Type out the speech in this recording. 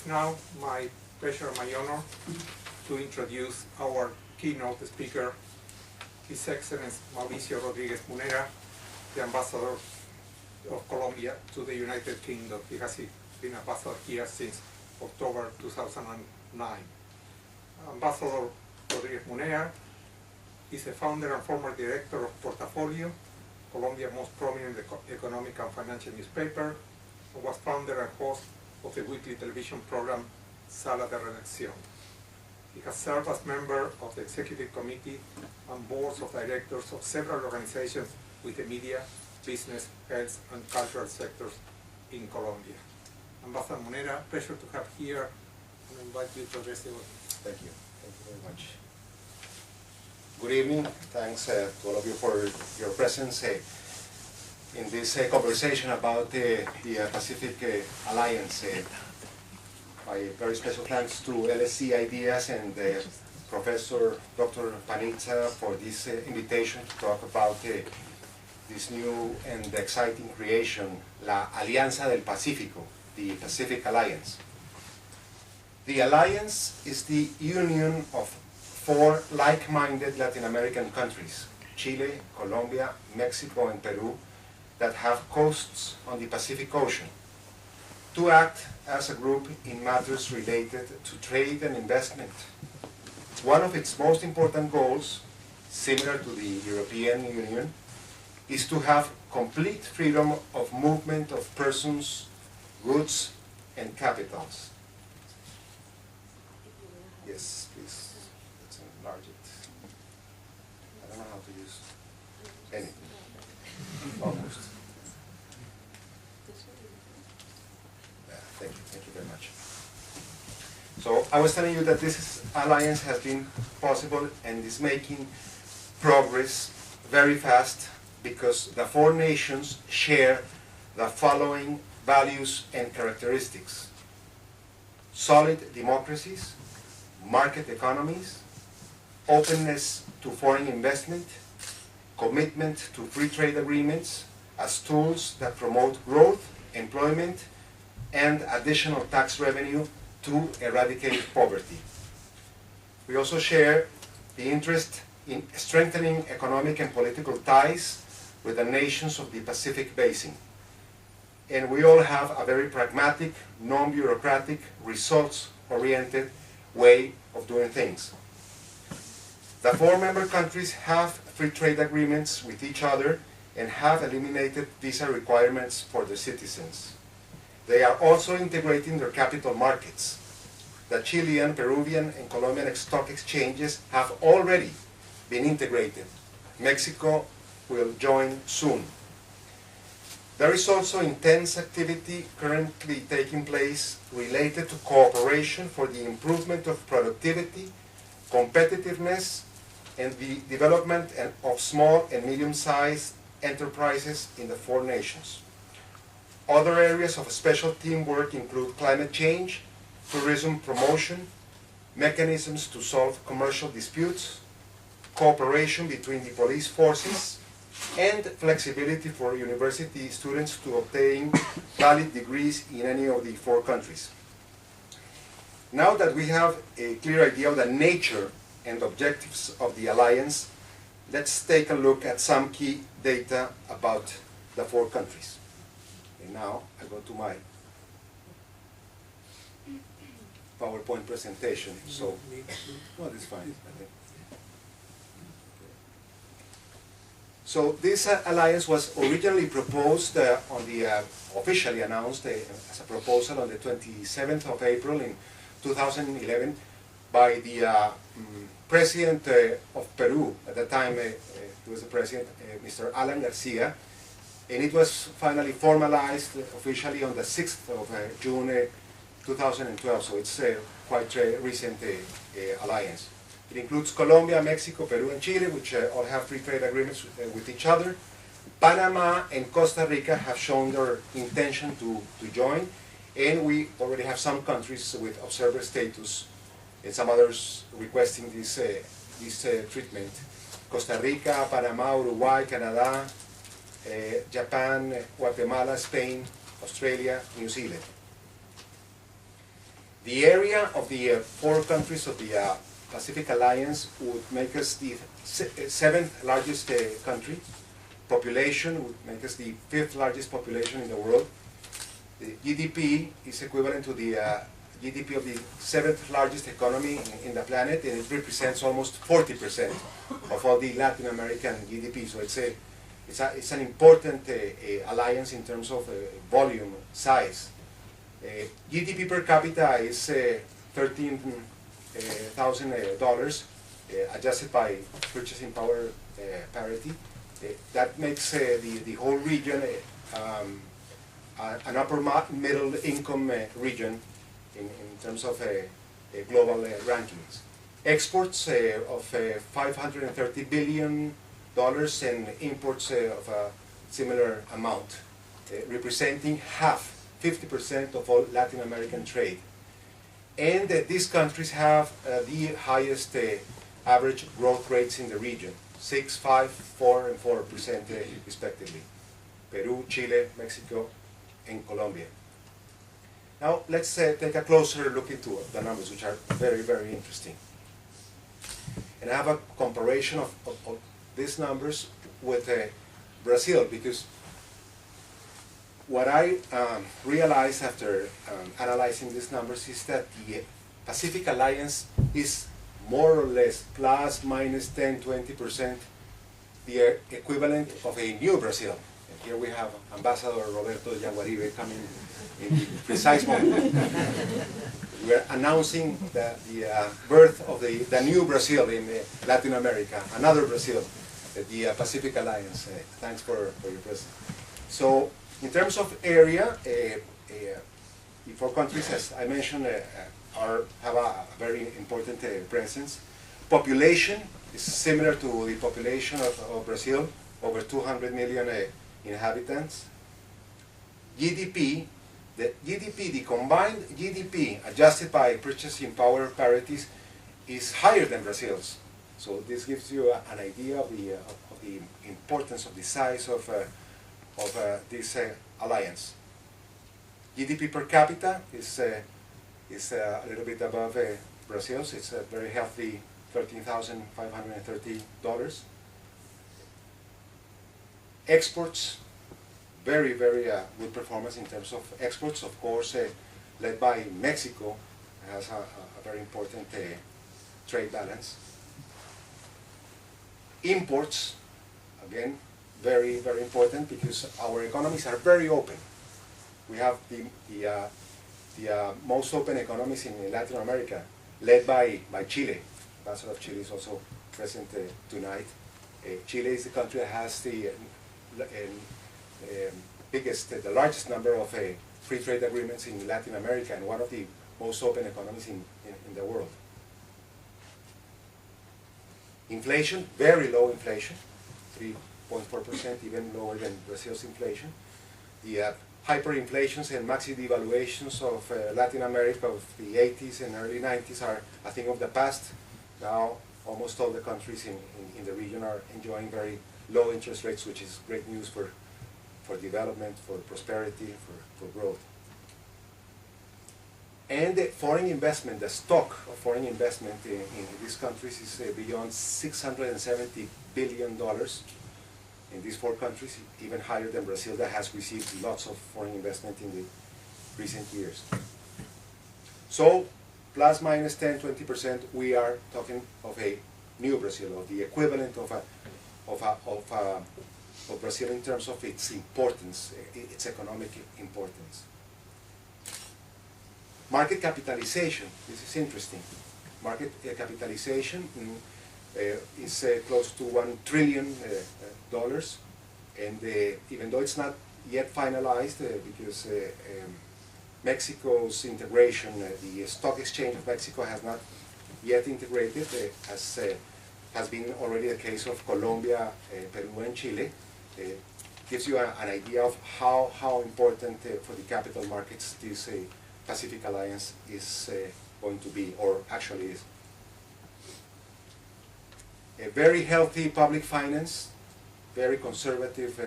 It's now my pleasure and my honor to introduce our keynote speaker, His Excellency Mauricio Rodríguez-Múnera, the Ambassador of Colombia to the United Kingdom. He has been ambassador here since October 2009. Ambassador Rodríguez-Múnera is a founder and former director of Portafolio, Colombia's most prominent economic and financial newspaper, and was founder and host of the weekly television program Sala de Redacción. He has served as member of the executive committee and boards of directors of several organizations with the media, business, health, and cultural sectors in Colombia. Ambassador Múnera, pleasure to have here, and I invite you to address the audience. Thank you. Thank you very much. Good evening. Thanks to all of you for your presence in this conversation about the Pacific Alliance. My very special thanks to LSC Ideas and Professor Dr. Panizza for this invitation to talk about this new and exciting creation, La Alianza del Pacifico, the Pacific Alliance. The Alliance is the union of 4 like-minded Latin American countries, Chile, Colombia, Mexico, and Peru, that have coasts on the Pacific Ocean, to act as a group in matters related to trade and investment. One of its most important goals, similar to the European Union, is to have complete freedom of movement of persons, goods, and capitals. Yes, please, let's enlarge it. I don't know how to use anything. Almost. Thank you very much. So I was telling you that this alliance has been possible and is making progress very fast because the 4 nations share the following values and characteristics: solid democracies, market economies, openness to foreign investment, commitment to free trade agreements as tools that promote growth, employment, and additional tax revenue to eradicate poverty. We also share the interest in strengthening economic and political ties with the nations of the Pacific Basin. And we all have a very pragmatic, non-bureaucratic, results-oriented way of doing things. The 4 member countries have free trade agreements with each other and have eliminated visa requirements for their citizens. They are also integrating their capital markets. The Chilean, Peruvian, and Colombian stock exchanges have already been integrated. Mexico will join soon. There is also intense activity currently taking place related to cooperation for the improvement of productivity, competitiveness, and the development of small and medium-sized enterprises in the 4 nations. Other areas of special teamwork include climate change, tourism promotion, mechanisms to solve commercial disputes, cooperation between the police forces, and flexibility for university students to obtain valid degrees in any of the 4 countries. Now that we have a clear idea of the nature and objectives of the alliance, let's take a look at some key data about the 4 countries. And now I go to my PowerPoint presentation. So, well, it's fine. So this alliance was originally proposed officially announced as a proposal on the 27th of April in 2011 by the President of Peru. At that time, he was the President, Mr. Alan Garcia, and it was finally formalized officially on the 6th of June 2012, so it's quite a recent alliance. It includes Colombia, Mexico, Peru, and Chile, which all have free trade agreements with each other. Panama and Costa Rica have shown their intention to join, and we already have some countries with observer status and some others requesting this treatment. Costa Rica, Panama, Uruguay, Canada, Japan, Guatemala, Spain, Australia, New Zealand. The area of the 4 countries of the Pacific Alliance would make us the 7th largest country. Population would make us the 5th largest population in the world. The GDP is equivalent to the GDP of the 7th largest economy in the planet, and it represents almost 40% of all the Latin American GDP. So it's an important alliance in terms of volume, size. GDP per capita is $13,000, adjusted by purchasing power parity. That makes the whole region an upper middle income region in terms of global rankings. Exports of $530 billion and imports of a similar amount, representing 50% of all Latin American trade. And these countries have the highest average growth rates in the region, 6, 5, 4, and 4% respectively. Peru, Chile, Mexico, and Colombia. Now let's take a closer look into the numbers, which are very, very interesting. And I have a comparison of these numbers with Brazil, because what I realized after analyzing these numbers is that the Pacific Alliance is more or less plus minus 10–20% the equivalent of a new Brazil. And here we have Ambassador Roberto Jaguaribe coming in the precise moment. We are announcing the birth of the new Brazil in Latin America, another Brazil, the Pacific Alliance. Thanks for your presence. So, in terms of area, the 4 countries, as I mentioned, have a very important presence. Population is similar to the population of Brazil, over 200 million inhabitants. GDP, the combined GDP adjusted by purchasing power parities is higher than Brazil's. So this gives you an idea of the importance of the size of this alliance. GDP per capita is a little bit above Brazil's. It's a very healthy $13,530. Exports, very, very good performance in terms of exports. Of course, led by Mexico, has a very important trade balance. Imports, again, very, very important, because our economies are very open. We have the most open economies in Latin America, led by Chile. The Ambassador of Chile is also present tonight. Chile is the country that has the largest number of free trade agreements in Latin America, and one of the most open economies in the world. Inflation, very low inflation, 3.4%, even lower than Brazil's inflation. The hyperinflations and maxi devaluations of Latin America of the 80s and early 90s are a thing of the past. Now almost all the countries in the region are enjoying very low interest rates, which is great news for development, for prosperity, for growth. And the foreign investment, the stock of foreign investment in these countries is beyond $670 billion in these 4 countries, even higher than Brazil, that has received lots of foreign investment in the recent years. So, plus minus 10–20%, we are talking of a new Brazil, of the equivalent of Brazil in terms of its importance, its economic importance. Market capitalization, this is interesting. Market capitalization is close to $1 trillion, and even though it's not yet finalized, because Mexico's integration, the stock exchange of Mexico has not yet integrated, as has been already the case of Colombia, Peru, and Chile. Gives you an idea of how important for the capital markets this Pacific Alliance is going to be, or actually is. A very healthy public finance, very conservative